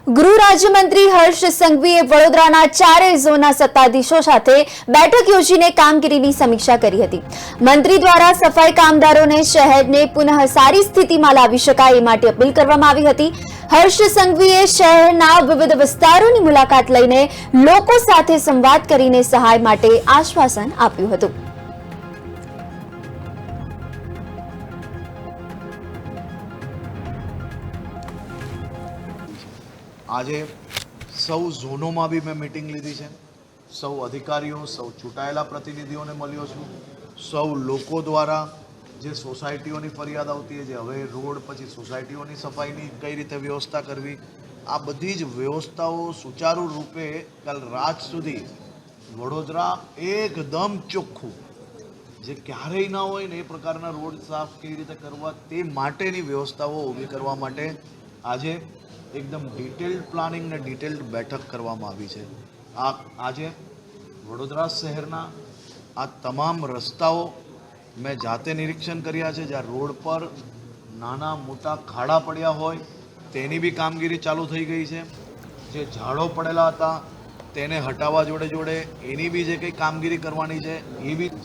ગૃહ રાજ્યમંત્રી હર્ષ સંઘવીએ વડોદરાના ચારેય ઝોનના સત્તાધીશો સાથે બેઠક યોજીને કામગીરીની સમીક્ષા કરી હતી। મંત્રી દ્વારા સફાઈ કામદારોને શહેરને પુનઃ સારી સ્થિતિમાં લાવી શકાય એ માટે અપીલ કરવામાં આવી હતી। હર્ષ સંઘવીએ શહેરના વિવિધ વિસ્તારોની મુલાકાત લઈને લોકો સાથે સંવાદ કરીને સહાય માટે આશ્વાસન આપ્યું હતું। આજે સૌ ઝોનોમાં બી મેં મીટિંગ લીધી છે, સૌ અધિકારીઓ, સૌ ચૂંટાયેલા પ્રતિનિધિઓને મળ્યો છું, સૌ લોકો દ્વારા જે સોસાયટીઓની ફરિયાદ આવતી છે, જે હવે રોડ પછી સોસાયટીઓની સફાઈની કઈ રીતે વ્યવસ્થા કરવી, આ બધી જ વ્યવસ્થાઓ સુચારુ રૂપે કાલ રાત સુધી વડોદરા એકદમ ચોખ્ખું, જે ક્યારેય ના હોય ને એ પ્રકારના રોડ સાફ કેવી રીતે કરવા તે માટેની વ્યવસ્થાઓ ઊભી કરવા માટે આજે એકદમ ડિટેલ્ડ પ્લાનિંગ ને ડિટેલ્ડ બેઠક કરવામાં આવી છે। આજે વડોદરા શહેરના આ તમામ રસ્તાઓ મેં જાતે નિરીક્ષણ કર્યા છે। જ્યાં રોડ પર નાના મોટા ખાડા પડ્યા હોય તેની બી કામગીરી ચાલુ થઈ ગઈ છે। જે ઝાડો પડેલા હતા તેને હટાવવા જોડે જોડે એની બી જે કંઈ કામગીરી કરવાની છે એ બી